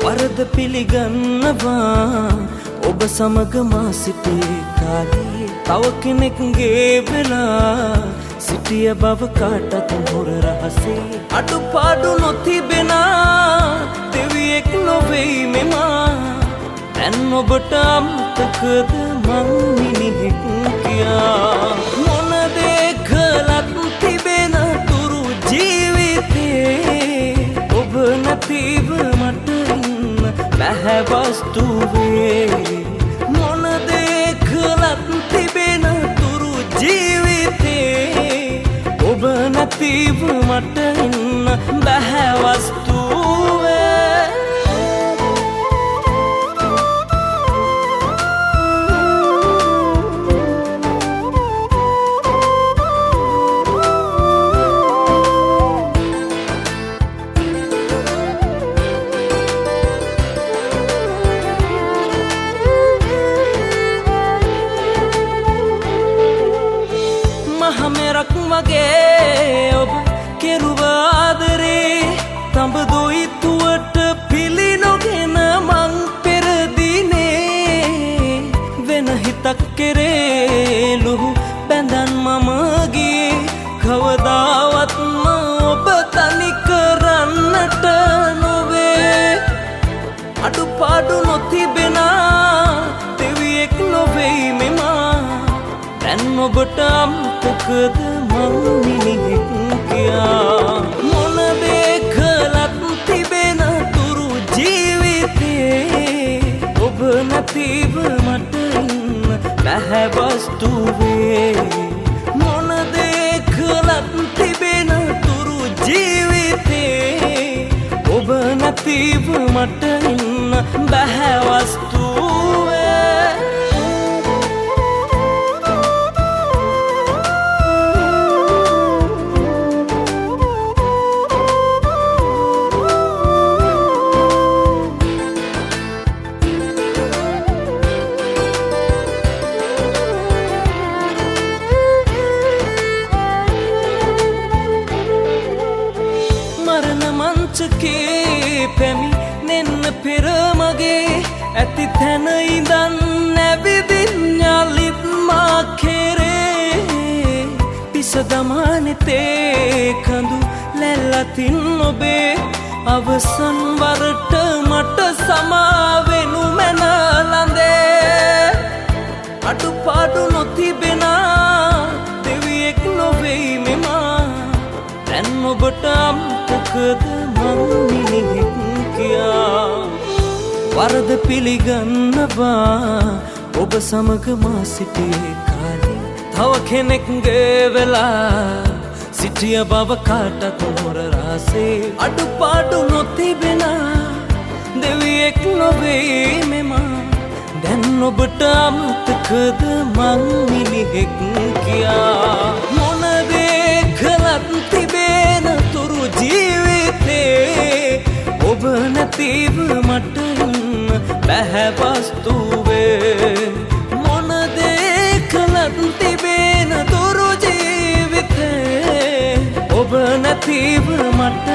වරද පිළිගන්නවා ඔබ සමග මා සිටි කාලේ තව කෙනෙක්ගේ වෙලා සිටිය බව කාටත් හොර රහසේ අඩුපාඩු නොතිබෙන දෙවියෙක් නොවෙයි මෙමා දැන් ඔබට අමතකද මං මිනිහෙක් කියා මොන දේ කළත් තිබෙන තුරු ජීවිතේ ඔබ නැතිව මට බැහැ වස්තුවේ මොන දේ කළත් තිබෙන තුරු ජීවිතේ ඔබ නැතිව මට ඉන්න බැහැ වස්තුවේ මහමෙරක් වගේ ඔබ කෙරුව ආදරේ තඹදොයි තුවට පිළි නොගෙන මං පෙරදිනේ වෙන හිතක් කෙරේලු බැඳන් මම ගියේ කවදාවත්ම ඔබ තනි කරන්නට නොවේ අඩුපාඩු නොතිබෙන දෙවියෙක් නොවෙයි මෙමා දැන් ඔබට අමතකද මං මිනිහෙක් කියා මොන දේ කළත් තිබෙන තුරු ජීවිතේ ඔබ නැතිව මට ඉන්න බැහැ වස්තුවේ මොන දේ කළත් තිබෙන තුරු ජීවිතේ ඔබ නැතිව මට ඉන්න බැහැ වස්තුවේ මංචකේ පැමිණෙන්න පෙර මගේ ඇති තැන ඉඳන් නැවිදින් යලිත් මා කෙරේ පිස දමානෙතේ කඳු ලැල්ලතින් ඔබේ අවසන් වරට මට සමාවෙනු මැන ලඳේ අඩුපාඩු නොතිබෙන දෙවියෙක් නොවෙයි මෙමා දැන් ඔබට අමතකද මං මිනිහෙක් කියා වරද පිළිගන්නවා ඔබ සමග මා සිටියේ කාලේ තව කෙනෙක්ගේ වෙලා සිටිය බව කාටත් හොර රහසේ අඩුපාඩු නොතිබෙන දෙවියෙක් නොවෙයි මෙමා දැන් ඔබට අමතකද මං මිනිහෙක් කියා මොන දේ කළත් තිබෙන තුරු ජීවිතේ ඔබ නැතිව මට ඉන්න බැහැ වස්තුවේ මොන දේ කළත් තිබෙන තුරු ජීවිතේ ඔබ නැතිව මට